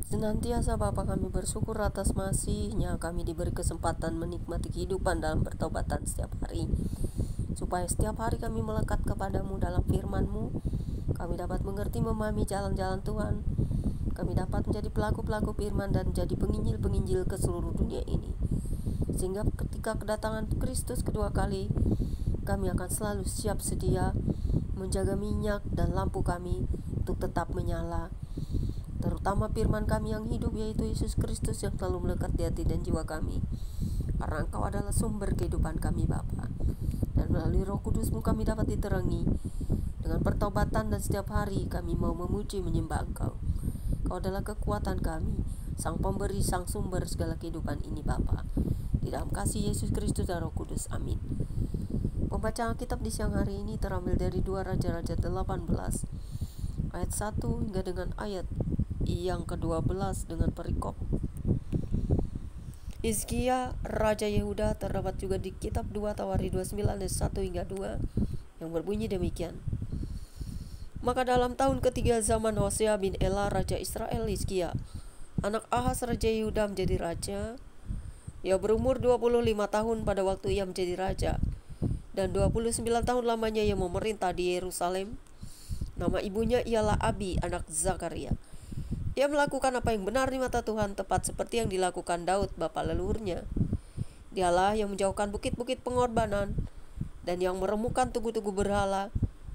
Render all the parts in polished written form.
Senantiasa Bapa kami bersyukur atas masih-Nya kami diberi kesempatan menikmati kehidupan dalam pertobatan setiap hari. Supaya setiap hari kami melekat kepadamu dalam firman-Mu, kami dapat mengerti memahami jalan-jalan Tuhan. Kami dapat menjadi pelaku-pelaku firman dan menjadi penginjil-penginjil ke seluruh dunia ini. Sehingga ketika kedatangan Kristus kedua kali, kami akan selalu siap sedia menjaga minyak dan lampu kami untuk tetap menyala, terutama firman kami yang hidup, yaitu Yesus Kristus yang selalu melekat di hati dan jiwa kami. Karena Engkau adalah sumber kehidupan kami Bapa, dan melalui Roh Kudus-Mu kami dapat diterangi dengan pertobatan, dan setiap hari kami mau memuji menyembah Engkau. Engkau adalah kekuatan kami, Sang Pemberi, Sang Sumber segala kehidupan ini Bapa. Di dalam kasih Yesus Kristus dan Roh Kudus, amin. Pembacaan Alkitab di siang hari ini terambil dari 2 Raja-Raja 18 ayat 1 hingga dengan ayat yang ke-12 dengan perikop Hizkia Raja Yehuda. Terdapat juga di kitab 2 Tawari 29 ayat 1 hingga 2 yang berbunyi demikian. Maka dalam tahun ketiga zaman Hosea bin Ela Raja Israel, Hizkia anak Ahaz Raja Yehuda menjadi raja. Ia berumur 25 tahun pada waktu ia menjadi raja, dan 29 tahun lamanya ia memerintah di Yerusalem. Nama ibunya ialah Abi anak Zakaria. Ia melakukan apa yang benar di mata Tuhan, tepat seperti yang dilakukan Daud bapa leluhurnya. Dialah yang menjauhkan bukit-bukit pengorbanan, dan yang meremukkan tugu-tugu berhala,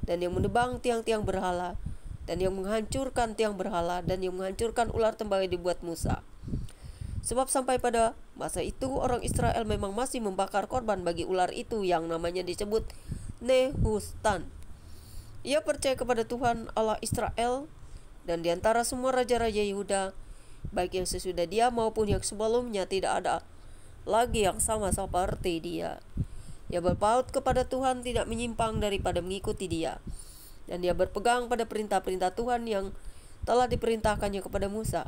dan yang menebang tiang-tiang berhala, dan yang menghancurkan tiang berhala, dan yang menghancurkan ular tembakau yang dibuat Musa. Sebab sampai pada masa itu orang Israel memang masih membakar korban bagi ular itu yang namanya disebut Nehustan. Ia percaya kepada Tuhan Allah Israel, dan di antara semua raja-raja Yehuda, baik yang sesudah dia maupun yang sebelumnya, tidak ada lagi yang sama seperti dia. Ia berpaut kepada Tuhan, tidak menyimpang daripada mengikuti dia, dan dia berpegang pada perintah-perintah Tuhan yang telah diperintahkannya kepada Musa.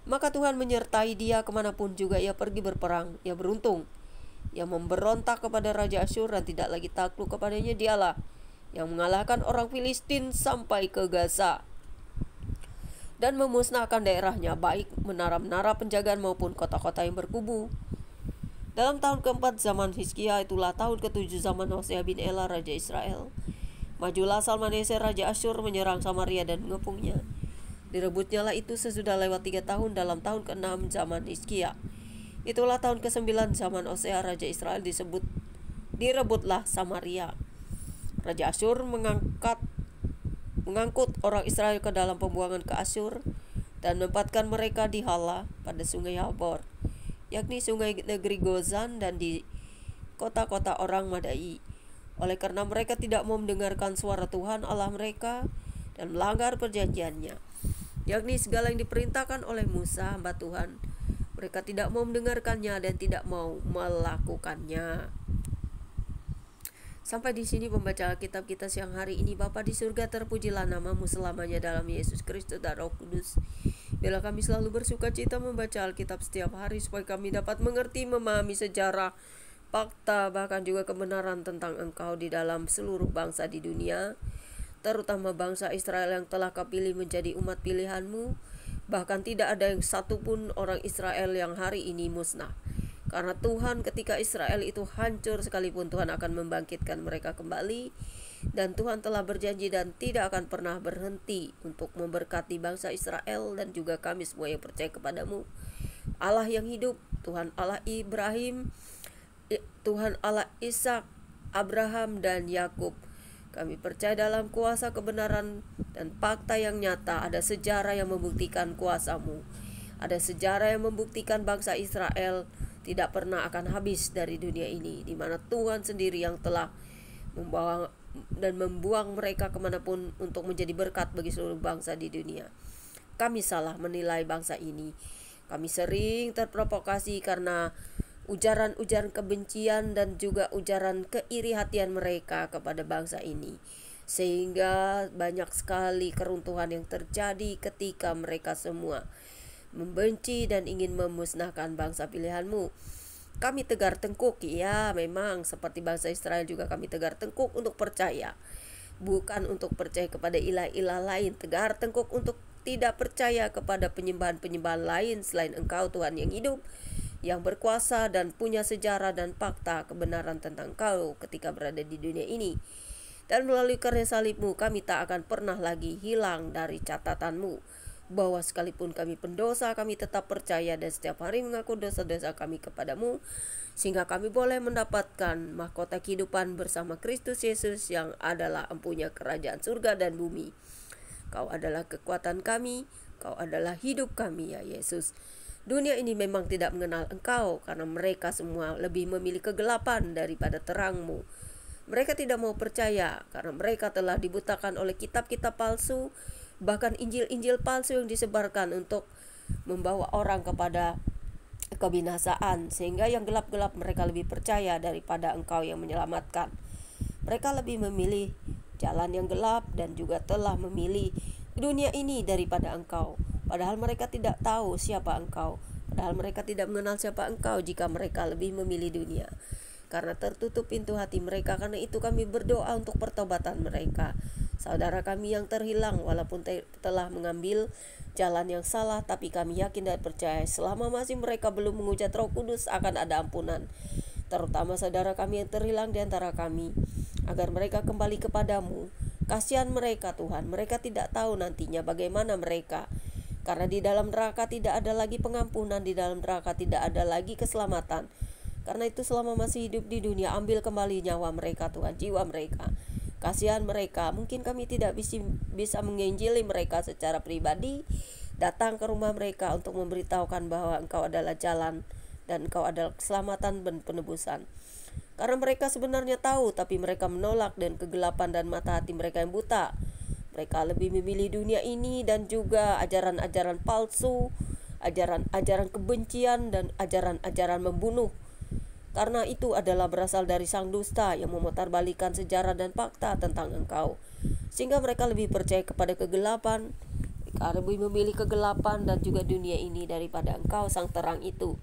Maka Tuhan menyertai dia kemanapun juga ia pergi berperang. Ia beruntung. Ia memberontak kepada Raja Asyur dan tidak lagi takluk kepadanya. Dialah yang mengalahkan orang Filistin sampai ke Gaza dan memusnahkan daerahnya, baik menara-menara penjagaan maupun kota-kota yang berkubu. Dalam tahun keempat zaman Hizkia, itulah tahun ketujuh zaman Hosea bin Ela Raja Israel, majulah Salmaneser Raja Asyur menyerang Samaria dan mengepungnya. Direbutnya lah itu sesudah lewat 3 tahun dalam tahun ke-6 zaman Hizkia. Itulah tahun ke-9 zaman Hosea Raja Israel, direbutlah Samaria. Raja Asyur mengangkut orang Israel ke dalam pembuangan ke Asyur dan menempatkan mereka di Hala pada sungai Habor, yakni sungai negeri Gozan, dan di kota-kota orang Madai. Oleh karena mereka tidak mau mendengarkan suara Tuhan Allah mereka dan melanggar perjanjiannya, yakni segala yang diperintahkan oleh Musa hamba Tuhan, mereka tidak mau mendengarkannya dan tidak mau melakukannya. Sampai di sini pembacaan Alkitab kita siang hari ini. Bapa di surga, terpujilah nama-Mu selamanya dalam Yesus Kristus dan Roh Kudus. Biarlah kami selalu bersuka cita membaca Alkitab setiap hari, supaya kami dapat mengerti, memahami sejarah, fakta, bahkan juga kebenaran tentang Engkau di dalam seluruh bangsa di dunia, terutama bangsa Israel yang telah Kau pilih menjadi umat pilihan-Mu. Bahkan tidak ada yang satupun orang Israel yang hari ini musnah. Karena Tuhan, ketika Israel itu hancur sekalipun, Tuhan akan membangkitkan mereka kembali. Dan Tuhan telah berjanji dan tidak akan pernah berhenti untuk memberkati bangsa Israel dan juga kami semua yang percaya kepadamu. Allah yang hidup, Tuhan Allah Ibrahim, Tuhan Allah Ishak, Abraham dan Yakub. Kami percaya dalam kuasa kebenaran dan fakta yang nyata. Ada sejarah yang membuktikan kuasa-Mu. Ada sejarah yang membuktikan bangsa Israel tidak pernah akan habis dari dunia ini, di mana Tuhan sendiri yang telah membawa dan membuang mereka kemanapun untuk menjadi berkat bagi seluruh bangsa di dunia. Kami salah menilai bangsa ini. Kami sering terprovokasi karena ujaran-ujaran kebencian dan juga ujaran keiri hatian mereka kepada bangsa ini, sehingga banyak sekali keruntuhan yang terjadi ketika mereka semua membenci dan ingin memusnahkan bangsa pilihan-Mu. Kami tegar tengkuk, ya memang seperti bangsa Israel juga kami tegar tengkuk untuk percaya, bukan untuk percaya kepada ilah-ilah lain. Tegar tengkuk untuk tidak percaya kepada penyembahan-penyembahan lain selain Engkau Tuhan yang hidup, yang berkuasa dan punya sejarah dan fakta kebenaran tentang Engkau ketika berada di dunia ini. Dan melalui karya salib-Mu kami tak akan pernah lagi hilang dari catatan-Mu, bahwa sekalipun kami pendosa, kami tetap percaya dan setiap hari mengaku dosa-dosa kami kepadamu, sehingga kami boleh mendapatkan mahkota kehidupan bersama Kristus Yesus yang adalah empunya kerajaan surga dan bumi. Kau adalah kekuatan kami, Kau adalah hidup kami ya Yesus. Dunia ini memang tidak mengenal Engkau karena mereka semua lebih memilih kegelapan daripada terang-Mu. Mereka tidak mau percaya karena mereka telah dibutakan oleh kitab-kitab palsu, bahkan Injil-Injil palsu yang disebarkan untuk membawa orang kepada kebinasaan, sehingga yang gelap-gelap mereka lebih percaya daripada Engkau yang menyelamatkan. Mereka lebih memilih jalan yang gelap dan juga telah memilih dunia ini daripada Engkau, padahal mereka tidak tahu siapa Engkau, padahal mereka tidak mengenal siapa Engkau jika mereka lebih memilih dunia. Karena tertutup pintu hati mereka, karena itu kami berdoa untuk pertobatan mereka. Saudara kami yang terhilang walaupun telah mengambil jalan yang salah, tapi kami yakin dan percaya selama masih mereka belum menghujat Roh Kudus akan ada ampunan. Terutama saudara kami yang terhilang di antara kami, agar mereka kembali kepadamu. Kasihan mereka Tuhan, mereka tidak tahu nantinya bagaimana mereka. Karena di dalam neraka tidak ada lagi pengampunan, di dalam neraka tidak ada lagi keselamatan. Karena itu selama masih hidup di dunia, ambil kembali nyawa mereka Tuhan, jiwa mereka. Kasihan mereka, mungkin kami tidak bisa menginjili mereka secara pribadi, datang ke rumah mereka untuk memberitahukan bahwa Engkau adalah jalan dan Engkau adalah keselamatan dan penebusan. Karena mereka sebenarnya tahu, tapi mereka menolak dan kegelapan dan mata hati mereka yang buta. Mereka lebih memilih dunia ini dan juga ajaran-ajaran palsu, ajaran-ajaran kebencian dan ajaran-ajaran membunuh. Karena itu adalah berasal dari sang dusta yang memutarbalikkan sejarah dan fakta tentang Engkau, sehingga mereka lebih percaya kepada kegelapan. Mereka lebih memilih kegelapan dan juga dunia ini daripada Engkau sang terang itu.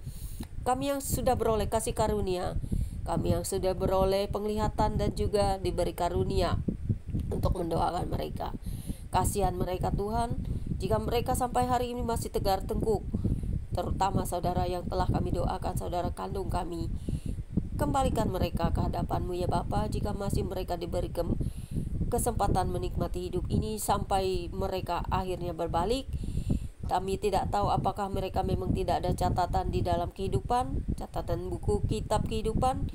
Kami yang sudah beroleh kasih karunia, kami yang sudah beroleh penglihatan dan juga diberi karunia untuk mendoakan mereka. Kasihan mereka Tuhan, jika mereka sampai hari ini masih tegar tengkuk, terutama saudara yang telah kami doakan, saudara kandung kami. Kembalikan mereka ke hadapan-Mu ya Bapa, jika masih mereka diberi kesempatan menikmati hidup ini sampai mereka akhirnya berbalik. Kami tidak tahu apakah mereka memang tidak ada catatan di dalam kehidupan, catatan buku kitab kehidupan,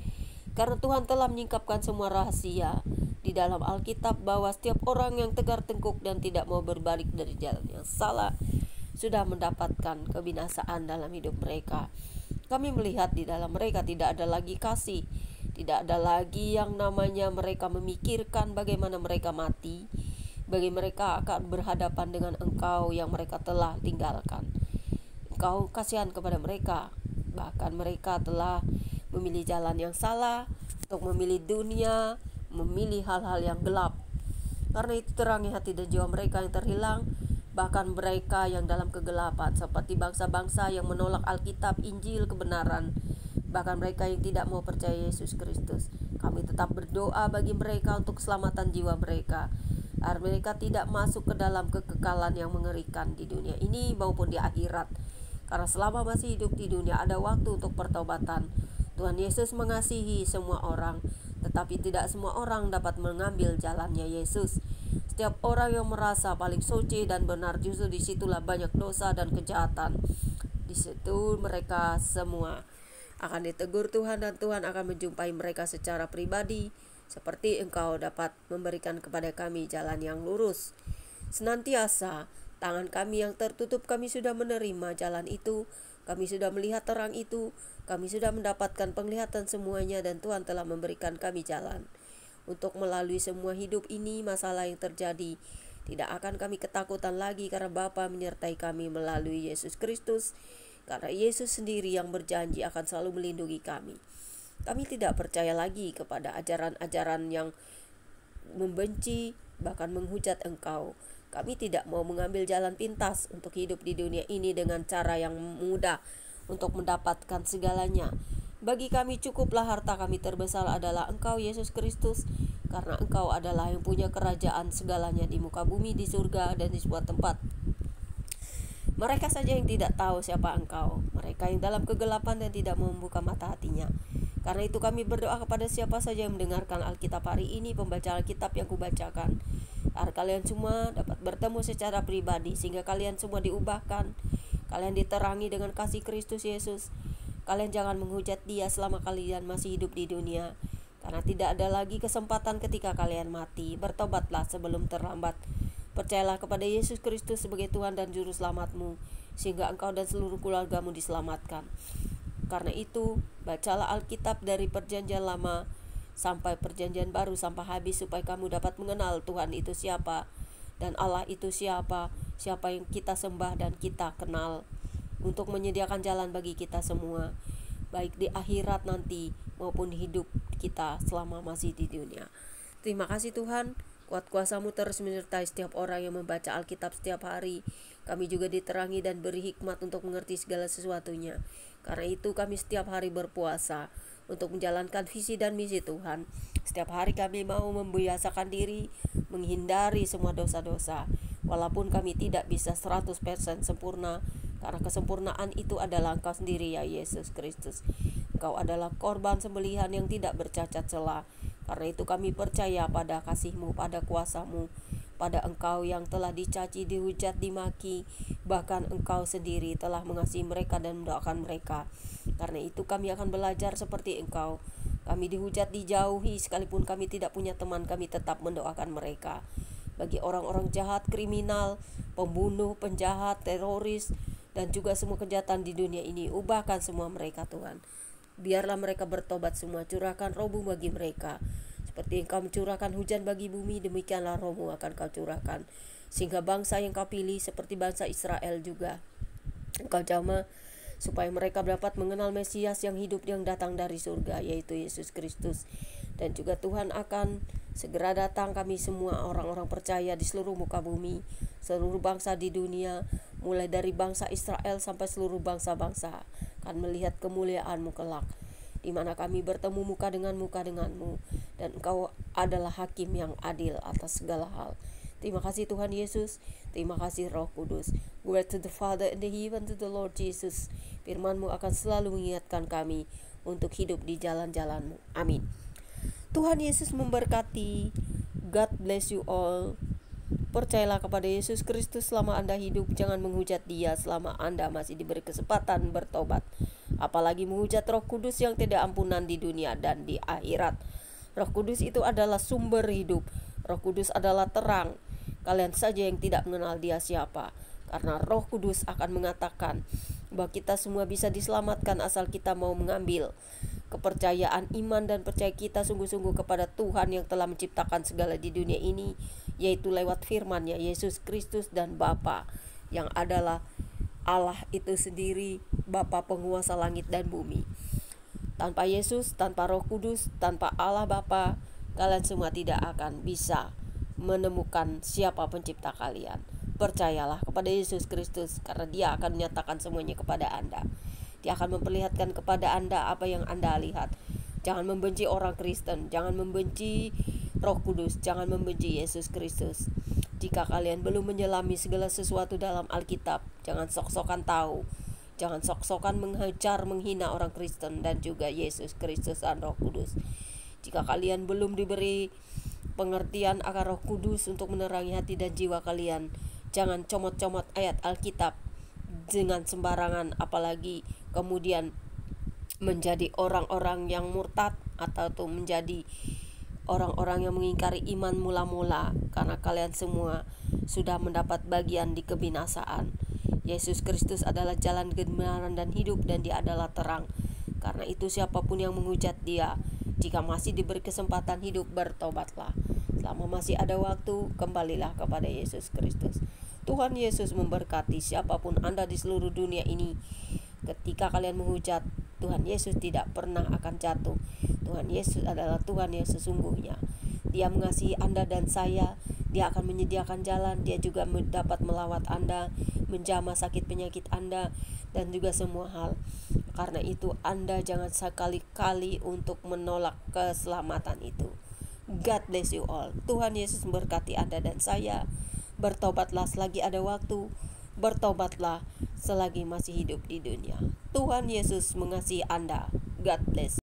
karena Tuhan telah menyingkapkan semua rahasia di dalam Alkitab bahwa setiap orang yang tegar tengkuk dan tidak mau berbalik dari jalan yang salah sudah mendapatkan kebinasaan dalam hidup mereka. Kami melihat di dalam mereka tidak ada lagi kasih, tidak ada lagi yang namanya mereka memikirkan bagaimana mereka mati, bagi mereka akan berhadapan dengan Engkau yang mereka telah tinggalkan. Engkau kasihan kepada mereka, bahkan mereka telah memilih jalan yang salah untuk memilih dunia, memilih hal-hal yang gelap. Karena itu terangi hati dan jiwa mereka yang terhilang, bahkan mereka yang dalam kegelapan, seperti bangsa-bangsa yang menolak Alkitab, Injil, kebenaran, bahkan mereka yang tidak mau percaya Yesus Kristus. Kami tetap berdoa bagi mereka untuk keselamatan jiwa mereka, agar mereka tidak masuk ke dalam kekekalan yang mengerikan di dunia ini maupun di akhirat. Karena selama masih hidup di dunia ada waktu untuk pertobatan. Tuhan Yesus mengasihi semua orang, tetapi tidak semua orang dapat mengambil jalannya Yesus. Setiap orang yang merasa paling suci dan benar, justru disitulah banyak dosa dan kejahatan. Di situ mereka semua akan ditegur Tuhan, dan Tuhan akan menjumpai mereka secara pribadi, seperti Engkau dapat memberikan kepada kami jalan yang lurus. Senantiasa tangan kami yang tertutup, kami sudah menerima jalan itu, kami sudah melihat terang itu, kami sudah mendapatkan penglihatan semuanya, dan Tuhan telah memberikan kami jalan untuk melalui semua hidup ini, masalah yang terjadi. Tidak akan kami ketakutan lagi, karena Bapa menyertai kami melalui Yesus Kristus. Karena Yesus sendiri yang berjanji akan selalu melindungi kami. Kami tidak percaya lagi kepada ajaran-ajaran yang membenci, bahkan menghujat Engkau. Kami tidak mau mengambil jalan pintas untuk hidup di dunia ini dengan cara yang mudah untuk mendapatkan segalanya. Bagi kami cukuplah harta kami terbesar adalah Engkau Yesus Kristus, karena Engkau adalah yang punya kerajaan segalanya di muka bumi, di surga, dan di sebuah tempat. Mereka saja yang tidak tahu siapa Engkau, mereka yang dalam kegelapan dan tidak membuka mata hatinya. Karena itu kami berdoa kepada siapa saja yang mendengarkan Alkitab hari ini, pembaca Alkitab yang kubacakan, agar kalian semua dapat bertemu secara pribadi, sehingga kalian semua diubahkan, kalian diterangi dengan kasih Kristus Yesus. Kalian jangan menghujat Dia selama kalian masih hidup di dunia, karena tidak ada lagi kesempatan ketika kalian mati. Bertobatlah sebelum terlambat. Percayalah kepada Yesus Kristus sebagai Tuhan dan Juru Selamatmu, sehingga engkau dan seluruh keluargamu diselamatkan. Karena itu, bacalah Alkitab dari Perjanjian Lama sampai Perjanjian Baru sampai habis, supaya kamu dapat mengenal Tuhan itu siapa dan Allah itu siapa yang kita sembah dan kita kenal, untuk menyediakan jalan bagi kita semua, baik di akhirat nanti maupun hidup kita selama masih di dunia. Terima kasih Tuhan, kuat kuasa-Mu terus menyertai setiap orang yang membaca Alkitab setiap hari. Kami juga diterangi dan beri hikmat untuk mengerti segala sesuatunya. Karena itu kami setiap hari berpuasa untuk menjalankan visi dan misi Tuhan. Setiap hari kami mau membiasakan diri menghindari semua dosa-dosa, walaupun kami tidak bisa 100% sempurna, karena kesempurnaan itu adalah Engkau sendiri, ya Yesus Kristus. Engkau adalah korban sembelihan yang tidak bercacat celah. Karena itu kami percaya pada kasih-Mu, pada kuasa-Mu, pada Engkau yang telah dicaci, dihujat, dimaki, bahkan Engkau sendiri telah mengasihi mereka dan mendoakan mereka. Karena itu kami akan belajar seperti Engkau. Kami dihujat, dijauhi, sekalipun kami tidak punya teman, kami tetap mendoakan mereka. Bagi orang-orang jahat, kriminal, pembunuh, penjahat, teroris, dan juga semua kejahatan di dunia ini, ubahkan semua mereka Tuhan. Biarlah mereka bertobat semua, curahkan Roh-Mu bagi mereka. Seperti Engkau mencurahkan hujan bagi bumi, demikianlah Roh-Mu akan Kau curahkan, sehingga bangsa yang Kau pilih seperti bangsa Israel juga Engkau jamah, supaya mereka dapat mengenal Mesias yang hidup, yang datang dari surga, yaitu Yesus Kristus. Dan juga Tuhan akan segera datang. Kami semua orang-orang percaya di seluruh muka bumi, seluruh bangsa di dunia, mulai dari bangsa Israel sampai seluruh bangsa-bangsa, akan melihat kemuliaan-Mu kelak, di mana kami bertemu muka dengan-Mu, dan Engkau adalah hakim yang adil atas segala hal. Terima kasih Tuhan Yesus, terima kasih Roh Kudus. Glory to the Father and the even to the Lord Jesus. Firman-Mu akan selalu mengingatkan kami untuk hidup di jalan-jalan-Mu. Amin. Tuhan Yesus memberkati. God bless you all. Percayalah kepada Yesus Kristus selama Anda hidup. Jangan menghujat Dia selama Anda masih diberi kesempatan bertobat, apalagi menghujat Roh Kudus yang tidak ampunan di dunia dan di akhirat. Roh Kudus itu adalah sumber hidup. Roh Kudus adalah terang. Kalian saja yang tidak mengenal Dia siapa, karena Roh Kudus akan mengatakan bahwa kita semua bisa diselamatkan asal kita mau mengambil kepercayaan, iman, dan percaya kita sungguh-sungguh kepada Tuhan yang telah menciptakan segala di dunia ini, yaitu lewat firman-Nya Yesus Kristus dan Bapa, yang adalah Allah itu sendiri, Bapa penguasa langit dan bumi. Tanpa Yesus, tanpa Roh Kudus, tanpa Allah Bapa, kalian semua tidak akan bisa menemukan siapa pencipta kalian. Percayalah kepada Yesus Kristus, karena Dia akan menyatakan semuanya kepada Anda. Dia akan memperlihatkan kepada Anda apa yang Anda lihat. Jangan membenci orang Kristen, jangan membenci Roh Kudus, jangan membenci Yesus Kristus. Jika kalian belum menyelami segala sesuatu dalam Alkitab, jangan sok-sokan tahu. Jangan sok-sokan menghajar, menghina orang Kristen dan juga Yesus Kristus dan Roh Kudus. Jika kalian belum diberi pengertian akan Roh Kudus untuk menerangi hati dan jiwa kalian, jangan comot-comot ayat Alkitab dengan sembarangan, apalagi kemudian menjadi orang-orang yang murtad atau tuh menjadi orang-orang yang mengingkari iman mula-mula, karena kalian semua sudah mendapat bagian di kebinasaan. Yesus Kristus adalah jalan kebenaran dan hidup, dan Dia adalah terang. Karena itu siapapun yang menghujat Dia, jika masih diberi kesempatan hidup, bertobatlah. Selama masih ada waktu, kembalilah kepada Yesus Kristus. Tuhan Yesus memberkati siapapun Anda di seluruh dunia ini. Ketika kalian menghujat, Tuhan Yesus tidak pernah akan jatuh. Tuhan Yesus adalah Tuhan yang sesungguhnya. Dia mengasihi Anda dan saya. Dia akan menyediakan jalan. Dia juga dapat melawat Anda, menjamah sakit penyakit Anda, dan juga semua hal. Karena itu Anda jangan sekali-kali untuk menolak keselamatan itu. God bless you all. Tuhan Yesus memberkati Anda dan saya. Bertobatlah selagi ada waktu. bertobatlah selagi masih hidup di dunia. Tuhan Yesus mengasihi Anda. God bless.